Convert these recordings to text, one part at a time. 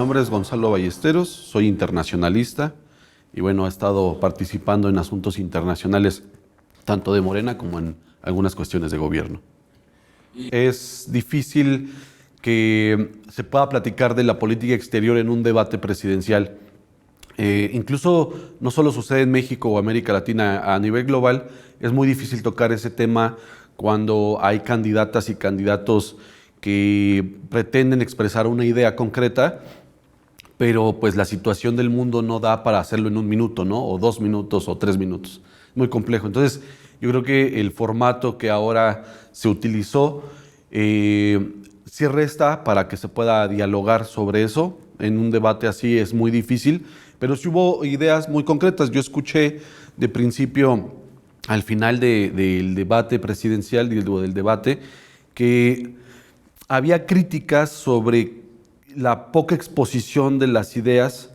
nombre es Gonzalo Ballesteros, soy internacionalista y bueno, he estado participando en asuntos internacionales tanto de Morena como en algunas cuestiones de gobierno. Es difícil que se pueda platicar de la política exterior en un debate presidencial. Incluso no solo sucede en México o América Latina, a nivel global es muy difícil tocar ese tema cuando hay candidatas y candidatos que pretenden expresar una idea concreta, pero pues la situación del mundo no da para hacerlo en un minuto, ¿no? O 2 minutos o 3 minutos. Muy complejo. Entonces, yo creo que el formato que ahora se utilizó sí resta para que se pueda dialogar sobre eso. En un debate así es muy difícil, pero sí hubo ideas muy concretas. Yo escuché de principio al final del debate presidencial, del debate, que había críticas sobre la poca exposición de las ideas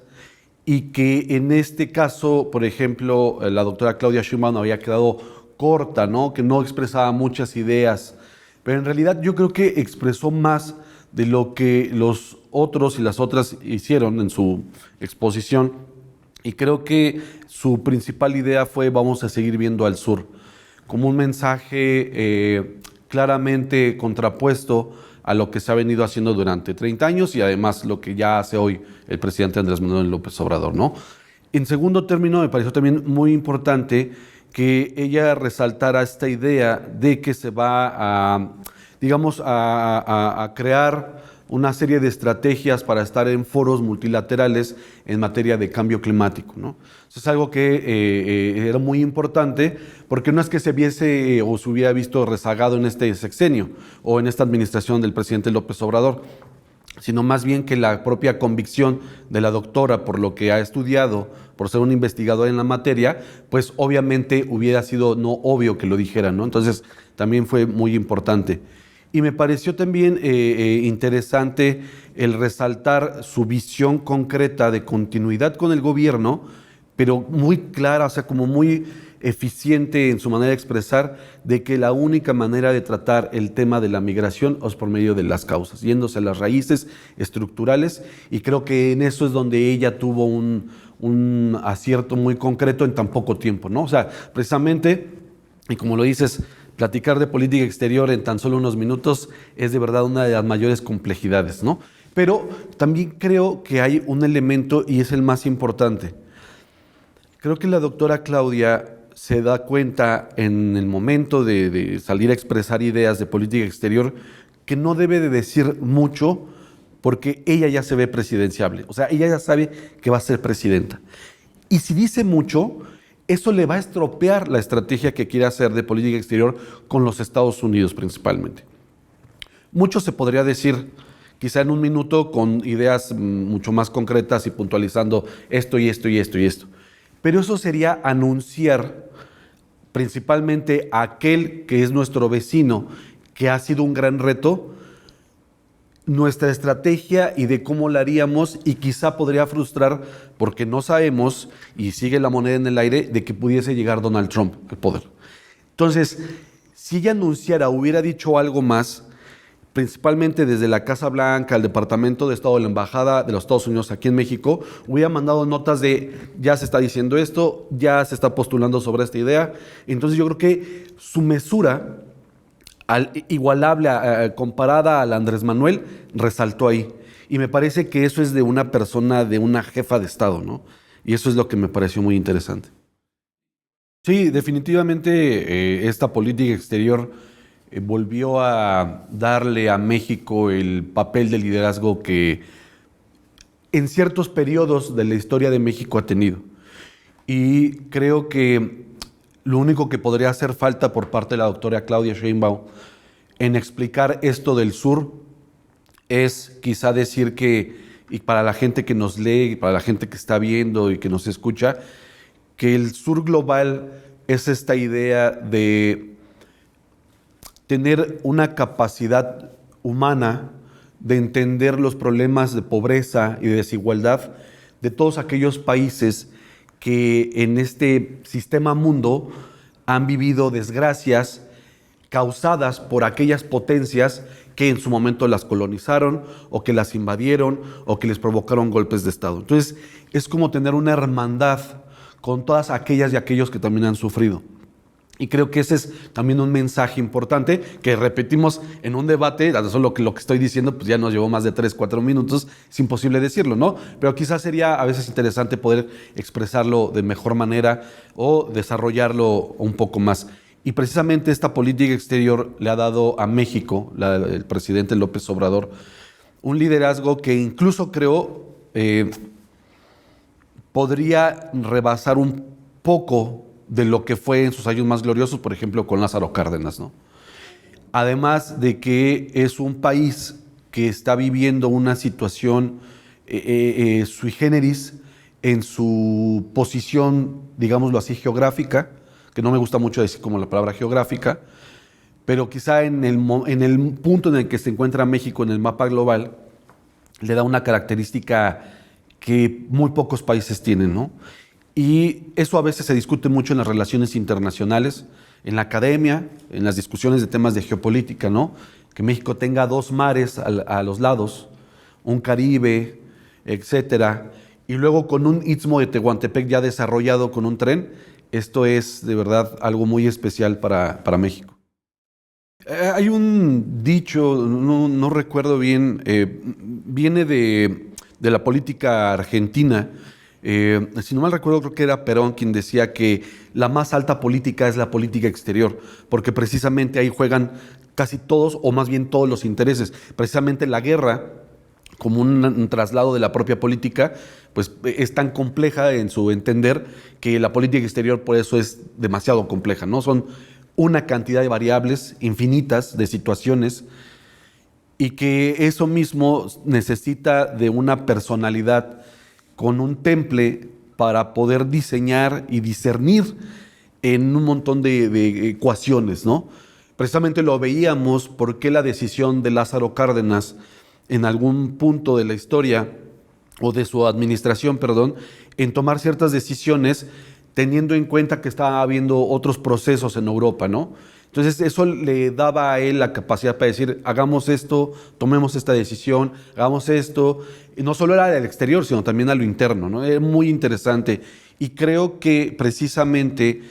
y que en este caso, por ejemplo, la doctora Claudia Sheinbaum había quedado corta, ¿no? Que no expresaba muchas ideas, pero en realidad yo creo que expresó más de lo que los otros y las otras hicieron en su exposición, y creo que su principal idea fue: vamos a seguir viendo al sur, como un mensaje claramente contrapuesto a lo que se ha venido haciendo durante 30 años y además lo que ya hace hoy el presidente Andrés Manuel López Obrador, ¿no? En segundo término, me pareció también muy importante que ella resaltara esta idea de que se va a, digamos, a crear una serie de estrategias para estar en foros multilaterales en materia de cambio climático, ¿no? Eso es algo que era muy importante, porque no es que se viese o se hubiera visto rezagado en este sexenio o en esta administración del presidente López Obrador, sino más bien que la propia convicción de la doctora, por lo que ha estudiado, por ser una investigadora en la materia, pues obviamente hubiera sido no obvio que lo dijeran, ¿no? Entonces también fue muy importante. Y me pareció también interesante el resaltar su visión concreta de continuidad con el gobierno, pero muy clara, o sea, como muy eficiente en su manera de expresar de que la única manera de tratar el tema de la migración es por medio de las causas, yéndose a las raíces estructurales, y creo que en eso es donde ella tuvo un acierto muy concreto en tan poco tiempo, ¿no? O sea, precisamente, y como lo dices, platicar de política exterior en tan solo unos minutos es de verdad una de las mayores complejidades, ¿no? Pero también creo que hay un elemento, y es el más importante. Creo que la doctora Claudia se da cuenta en el momento de salir a expresar ideas de política exterior que no debe de decir mucho, porque ella ya se ve presidenciable. O sea, ella ya sabe que va a ser presidenta. Y si dice mucho, eso le va a estropear la estrategia que quiere hacer de política exterior con los Estados Unidos principalmente. Mucho se podría decir, quizá en un minuto, con ideas mucho más concretas y puntualizando esto y esto y esto y esto. Pero eso sería anunciar principalmente a aquel que es nuestro vecino, que ha sido un gran reto, nuestra estrategia y de cómo la haríamos, y quizá podría frustrar, porque no sabemos, y sigue la moneda en el aire, de que pudiese llegar Donald Trump al poder. Entonces, si ella anunciara, hubiera dicho algo más, principalmente desde la Casa Blanca, el Departamento de Estado, la Embajada de los Estados Unidos aquí en México, hubiera mandado notas de: ya se está diciendo esto, ya se está postulando sobre esta idea. Entonces yo creo que su mesura, igualable, comparada al Andrés Manuel, resaltó ahí. Y me parece que eso es de una persona, de una jefa de Estado, ¿no? Y eso es lo que me pareció muy interesante. Sí, definitivamente esta política exterior volvió a darle a México el papel de liderazgo que en ciertos periodos de la historia de México ha tenido. Y creo que lo único que podría hacer falta por parte de la doctora Claudia Sheinbaum en explicar esto del sur es quizá decir que, y para la gente que nos lee, y para la gente que está viendo y que nos escucha, que el sur global es esta idea de tener una capacidad humana de entender los problemas de pobreza y de desigualdad de todos aquellos países que en este sistema mundo han vivido desgracias causadas por aquellas potencias que en su momento las colonizaron o que las invadieron o que les provocaron golpes de Estado. Entonces, es como tener una hermandad con todas aquellas y aquellos que también han sufrido. Y creo que ese es también un mensaje importante que repetimos en un debate. Solo que lo que estoy diciendo pues ya nos llevó más de 3, 4 minutos, es imposible decirlo, ¿no? Pero quizás sería a veces interesante poder expresarlo de mejor manera o desarrollarlo un poco más. Y precisamente esta política exterior le ha dado a México, el presidente López Obrador, un liderazgo que incluso creo podría rebasar un poco de lo que fue en sus años más gloriosos, por ejemplo, con Lázaro Cárdenas, ¿no? Además de que es un país que está viviendo una situación sui generis en su posición, digámoslo así, geográfica, que no me gusta mucho decir como la palabra geográfica, pero quizá en el punto en el que se encuentra México en el mapa global, le da una característica que muy pocos países tienen, ¿no? Y eso a veces se discute mucho en las relaciones internacionales, en la academia, en las discusiones de temas de geopolítica, ¿no? Que México tenga 2 mares a los lados, un Caribe, etcétera, y luego con un istmo de Tehuantepec ya desarrollado con un tren. Esto es de verdad algo muy especial para México. Hay un dicho, no recuerdo bien, viene de la política argentina. Si no mal recuerdo, creo que era Perón quien decía que la más alta política es la política exterior, porque precisamente ahí juegan casi todos, o más bien todos los intereses. Precisamente la guerra, como un traslado de la propia política, pues es tan compleja en su entender que la política exterior por eso es demasiado compleja, ¿no? Son una cantidad de variables infinitas, de situaciones, y que eso mismo necesita de una personalidad con un temple para poder diseñar y discernir en un montón de ecuaciones, ¿no? Precisamente lo veíamos porque la decisión de Lázaro Cárdenas en algún punto de la historia o de su administración, perdón, en tomar ciertas decisiones teniendo en cuenta que estaba habiendo otros procesos en Europa, ¿no? Entonces eso le daba a él la capacidad para decir, hagamos esto, tomemos esta decisión, hagamos esto. Y no solo era del exterior, sino también a lo interno, ¿no? Es muy interesante. Y creo que precisamente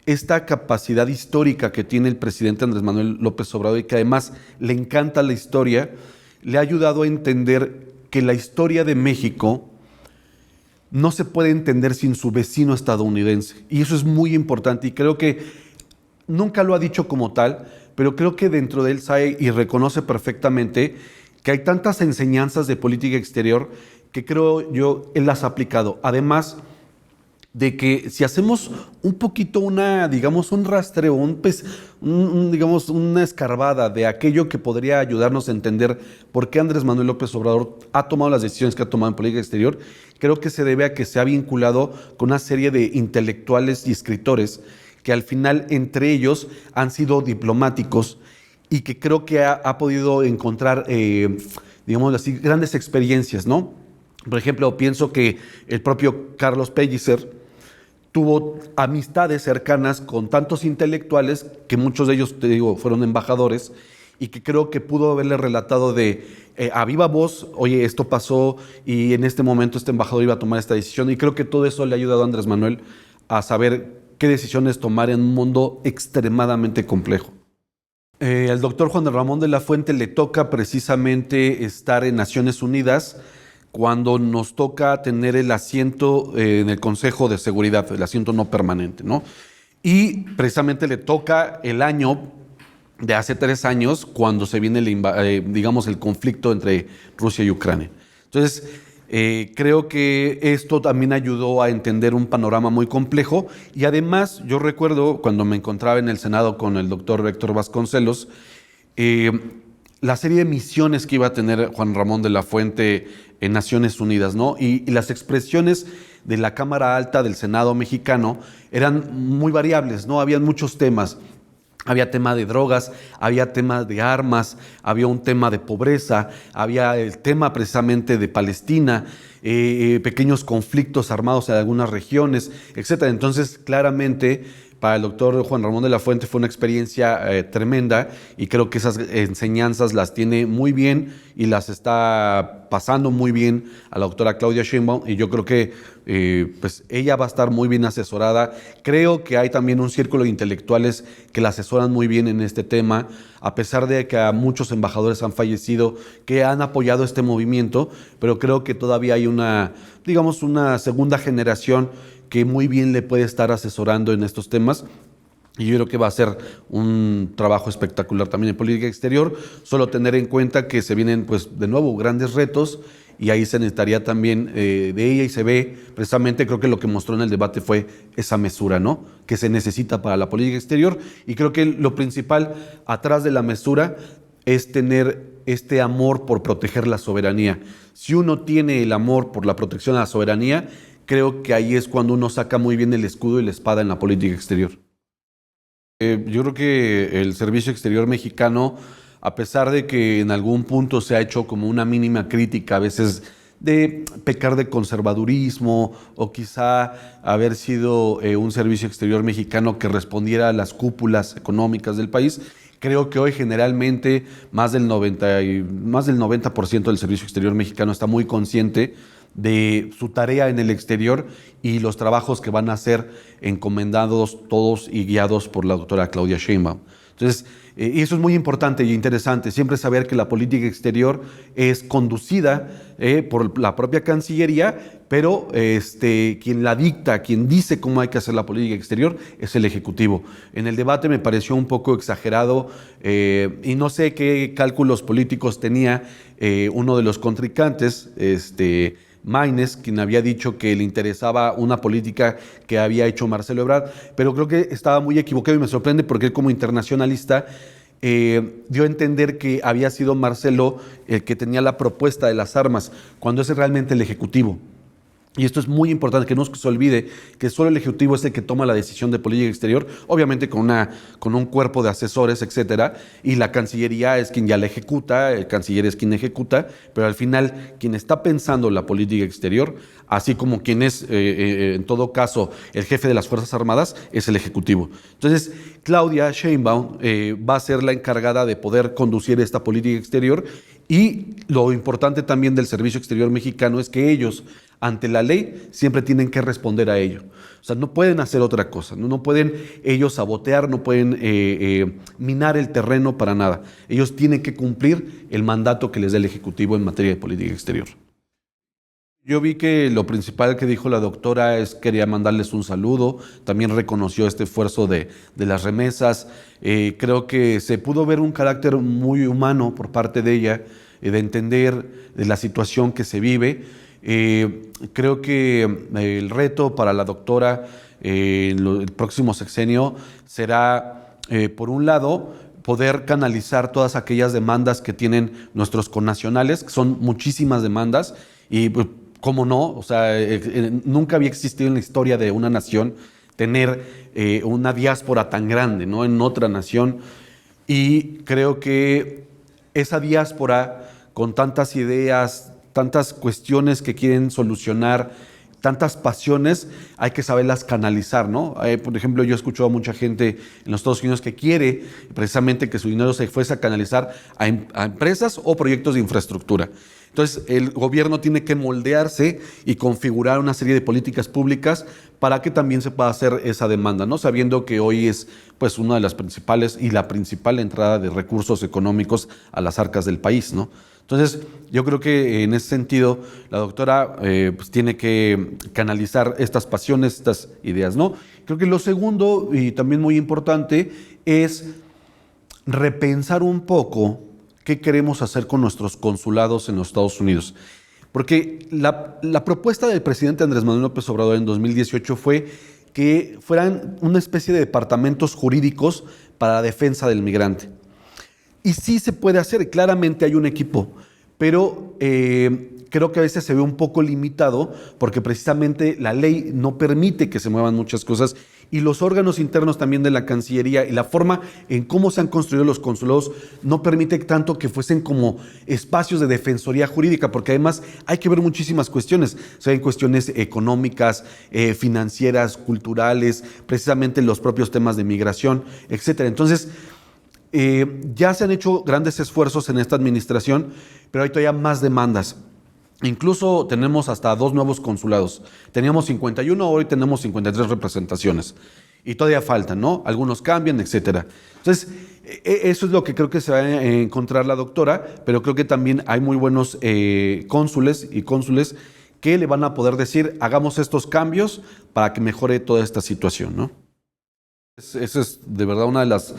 esta capacidad histórica que tiene el presidente Andrés Manuel López Obrador y que además le encanta la historia, le ha ayudado a entender que la historia de México no se puede entender sin su vecino estadounidense. Y eso es muy importante y creo que nunca lo ha dicho como tal, pero creo que dentro de él sabe y reconoce perfectamente que hay tantas enseñanzas de política exterior que creo yo él las ha aplicado. Además de que si hacemos un poquito digamos, un rastreo, digamos, una escarbada de aquello que podría ayudarnos a entender por qué Andrés Manuel López Obrador ha tomado las decisiones que ha tomado en política exterior, creo que se debe a que se ha vinculado con una serie de intelectuales y escritores que al final entre ellos han sido diplomáticos y que creo que ha podido encontrar, digamos así, grandes experiencias, ¿no? Por ejemplo, pienso que el propio Carlos Pellicer tuvo amistades cercanas con tantos intelectuales que muchos de ellos, te digo, fueron embajadores y que creo que pudo haberle relatado a viva voz, oye, esto pasó y en este momento este embajador iba a tomar esta decisión y creo que todo eso le ha ayudado a Andrés Manuel a saber qué decisiones tomar en un mundo extremadamente complejo. Al doctor Juan Ramón de la Fuente le toca precisamente estar en Naciones Unidas cuando nos toca tener el asiento en el Consejo de Seguridad, el asiento no permanente, ¿no? Y precisamente le toca el año de hace 3 años cuando se viene, digamos, el conflicto entre Rusia y Ucrania. Entonces, creo que esto también ayudó a entender un panorama muy complejo y además yo recuerdo cuando me encontraba en el Senado con el doctor Héctor Vasconcelos, la serie de misiones que iba a tener Juan Ramón de la Fuente en Naciones Unidas, ¿no? Y las expresiones de la Cámara Alta del Senado mexicano eran muy variables, ¿no? Habían muchos temas. Había tema de drogas, había tema de armas, había un tema de pobreza, había el tema precisamente de Palestina, pequeños conflictos armados en algunas regiones, etc. Entonces, claramente, para el doctor Juan Ramón de la Fuente fue una experiencia tremenda, y creo que esas enseñanzas las tiene muy bien y las está pasando muy bien a la doctora Claudia Sheinbaum, y yo creo que pues ella va a estar muy bien asesorada. Creo que hay también un círculo de intelectuales que la asesoran muy bien en este tema, a pesar de que a muchos embajadores han fallecido que han apoyado este movimiento, pero creo que todavía hay una, digamos, una segunda generación que muy bien le puede estar asesorando en estos temas. Y yo creo que va a ser un trabajo espectacular también en política exterior. Solo tener en cuenta que se vienen, pues, de nuevo, grandes retos, y ahí se necesitaría también de ella, y se ve precisamente, creo que lo que mostró en el debate fue esa mesura, ¿no?, que se necesita para la política exterior. Y creo que lo principal atrás de la mesura es tener este amor por proteger la soberanía. Si uno tiene el amor por la protección a la soberanía, creo que ahí es cuando uno saca muy bien el escudo y la espada en la política exterior. Yo creo que el Servicio Exterior mexicano, a pesar de que en algún punto se ha hecho como una mínima crítica, a veces de pecar de conservadurismo, o quizá haber sido un Servicio Exterior mexicano que respondiera a las cúpulas económicas del país, creo que hoy generalmente más del 90% del Servicio Exterior mexicano está muy consciente de su tarea en el exterior y los trabajos que van a ser encomendados todos y guiados por la doctora Claudia Sheinbaum. Entonces, y eso es muy importante y interesante, siempre saber que la política exterior es conducida por la propia Cancillería, pero quien la dicta, quien dice cómo hay que hacer la política exterior, es el Ejecutivo. En el debate me pareció un poco exagerado, y no sé qué cálculos políticos tenía uno de los contrincantes, Maínez, quien había dicho que le interesaba una política que había hecho Marcelo Ebrard, pero creo que estaba muy equivocado, y me sorprende porque él, como internacionalista, dio a entender que había sido Marcelo el que tenía la propuesta de las armas, cuando es realmente el Ejecutivo. Y esto es muy importante, que no se olvide que solo el Ejecutivo es el que toma la decisión de política exterior, obviamente con un cuerpo de asesores, etcétera, y la Cancillería es quien ya la ejecuta, el canciller es quien ejecuta, pero al final quien está pensando la política exterior, así como quien es en todo caso el jefe de las Fuerzas Armadas, es el Ejecutivo. Entonces, Claudia Sheinbaum va a ser la encargada de poder conducir esta política exterior, y lo importante también del Servicio Exterior mexicano es que ellos, ante la ley, siempre tienen que responder a ello. O sea, no pueden hacer otra cosa, no pueden ellos sabotear, no pueden minar el terreno para nada. Ellos tienen que cumplir el mandato que les da el Ejecutivo en materia de política exterior. Yo vi que lo principal que dijo la doctora es que quería mandarles un saludo, también reconoció este esfuerzo de las remesas. Creo que se pudo ver un carácter muy humano por parte de ella, de entender de la situación que se vive. Creo que el reto para la doctora en el próximo sexenio será, por un lado, poder canalizar todas aquellas demandas que tienen nuestros connacionales, que son muchísimas demandas, y pues, ¿cómo no? O sea, nunca había existido en la historia de una nación tener una diáspora tan grande, ¿no?, en otra nación. Y creo que esa diáspora, con tantas ideas, tantas cuestiones que quieren solucionar, tantas pasiones, hay que saberlas canalizar, ¿no? Por ejemplo, yo he escuchado a mucha gente en los Estados Unidos que quiere precisamente que su dinero se fuese a canalizar a empresas o proyectos de infraestructura. Entonces, el gobierno tiene que moldearse y configurar una serie de políticas públicas para que también se pueda hacer esa demanda, ¿no? Sabiendo que hoy es, pues, una de las principales y la principal entrada de recursos económicos a las arcas del país, ¿no? Entonces, yo creo que en ese sentido la doctora pues tiene que canalizar estas pasiones, estas ideas, ¿no? Creo que lo segundo, y también muy importante, es repensar un poco qué queremos hacer con nuestros consulados en los Estados Unidos. Porque la propuesta del presidente Andrés Manuel López Obrador en 2018 fue que fueran una especie de departamentos jurídicos para la defensa del migrante. Y sí se puede hacer, claramente hay un equipo, pero creo que a veces se ve un poco limitado porque precisamente la ley no permite que se muevan muchas cosas, Y los órganos internos también de la Cancillería y la forma en cómo se han construido los consulados no permite tanto que fuesen como espacios de defensoría jurídica, porque además hay que ver muchísimas cuestiones. O sea, hay cuestiones económicas, financieras, culturales, precisamente los propios temas de migración, etcétera. Entonces, ya se han hecho grandes esfuerzos en esta administración, pero hay todavía más demandas. Incluso tenemos hasta 2 nuevos consulados. Teníamos 51, hoy tenemos 53 representaciones. Y todavía faltan, ¿no? Algunos cambian, etcétera. Entonces, eso es lo que creo que se va a encontrar la doctora, pero creo que también hay muy buenos cónsules y cónsules que le van a poder decir, hagamos estos cambios para que mejore toda esta situación, ¿no? Esa es de verdad una de las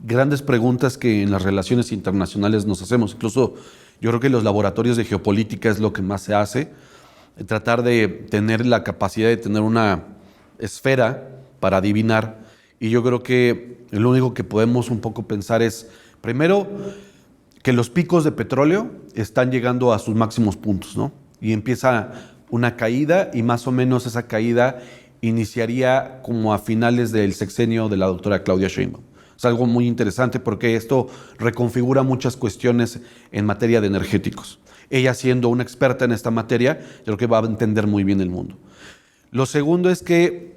grandes preguntas que en las relaciones internacionales nos hacemos. Incluso yo creo que los laboratorios de geopolítica es lo que más se hace, tratar de tener la capacidad de tener una esfera para adivinar. Y yo creo que lo único que podemos un poco pensar es, primero, que los picos de petróleo están llegando a sus máximos puntos, ¿no? Y empieza una caída y más o menos esa caída iniciaría como a finales del sexenio de la doctora Claudia Sheinbaum. Es algo muy interesante porque esto reconfigura muchas cuestiones en materia de energéticos. Ella, siendo una experta en esta materia, yo creo que va a entender muy bien el mundo. Lo segundo es que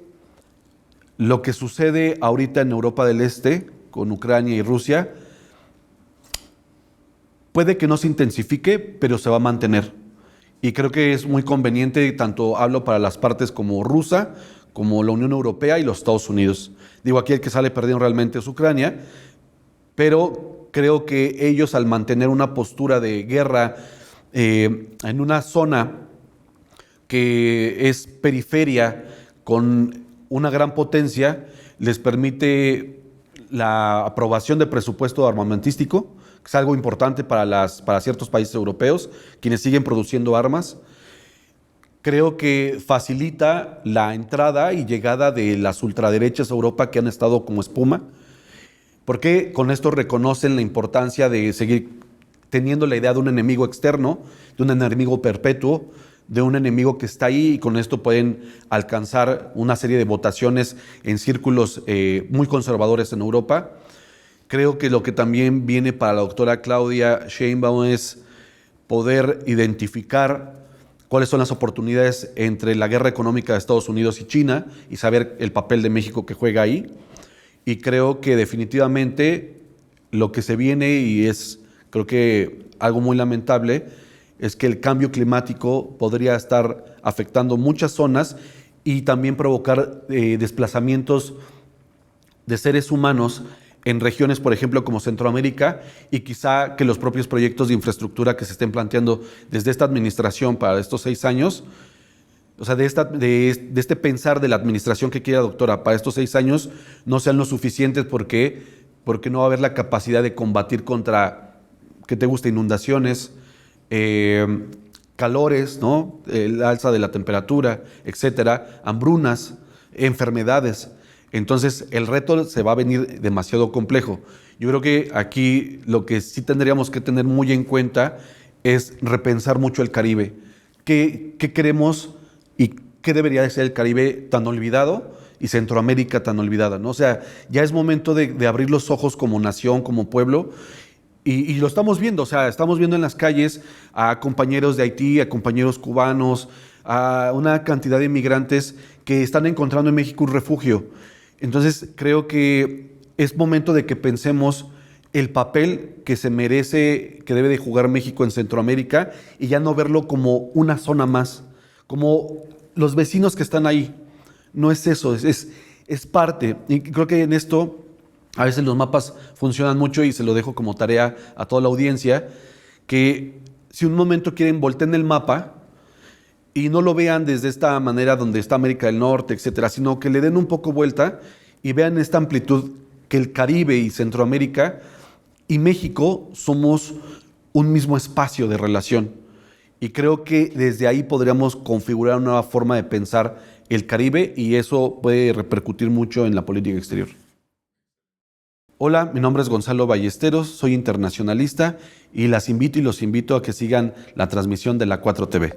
lo que sucede ahorita en Europa del Este, con Ucrania y Rusia, puede que no se intensifique, pero se va a mantener. Y creo que es muy conveniente, tanto hablo para las partes como rusa, como la Unión Europea y los Estados Unidos. Digo, aquí el que sale perdiendo realmente es Ucrania, pero creo que ellos, al mantener una postura de guerra en una zona que es periferia con una gran potencia, les permite la aprobación de presupuesto armamentístico, que es algo importante para ciertos países europeos, quienes siguen produciendo armas. Creo que facilita la entrada y llegada de las ultraderechas a Europa, que han estado como espuma, porque con esto reconocen la importancia de seguir teniendo la idea de un enemigo externo, de un enemigo perpetuo, de un enemigo que está ahí, y con esto pueden alcanzar una serie de votaciones en círculos muy conservadores en Europa. Creo que lo que también viene para la doctora Claudia Sheinbaum es poder identificar cuáles son las oportunidades entre la guerra económica de Estados Unidos y China y saber el papel de México que juega ahí. Y creo que definitivamente lo que se viene, y es creo que algo muy lamentable, es que el cambio climático podría estar afectando muchas zonas y también provocar desplazamientos de seres humanos en regiones, por ejemplo, como Centroamérica, y quizá que los propios proyectos de infraestructura que se estén planteando desde esta administración para estos 6 años, o sea, de este pensar de la administración que quiere la doctora para estos 6 años, no sean lo suficientes porque no va a haber la capacidad de combatir contra, ¿qué te gusta?, inundaciones, calores, ¿no?, el alza de la temperatura, etcétera, hambrunas, enfermedades. Entonces, el reto se va a venir demasiado complejo. Yo creo que aquí lo que sí tendríamos que tener muy en cuenta es repensar mucho el Caribe. ¿Qué queremos y qué debería de ser el Caribe tan olvidado y Centroamérica tan olvidada, ¿no? O sea, ya es momento de abrir los ojos como nación, como pueblo, y lo estamos viendo. O sea, estamos viendo en las calles a compañeros de Haití, a compañeros cubanos, a una cantidad de inmigrantes que están encontrando en México un refugio. Entonces, creo que es momento de que pensemos el papel que se merece, que debe de jugar México en Centroamérica, y ya no verlo como una zona más, como los vecinos que están ahí. No es eso, es parte. Y creo que en esto a veces los mapas funcionan mucho, y se lo dejo como tarea a toda la audiencia, que si un momento quieren, volteen el mapa y no lo vean desde esta manera donde está América del Norte, etcétera, sino que le den un poco vuelta y vean esta amplitud, que el Caribe y Centroamérica y México somos un mismo espacio de relación. Y creo que desde ahí podríamos configurar una nueva forma de pensar el Caribe, y eso puede repercutir mucho en la política exterior. Hola, mi nombre es Gonzalo Ballesteros, soy internacionalista, y las invito y los invito a que sigan la transmisión de la 4TV.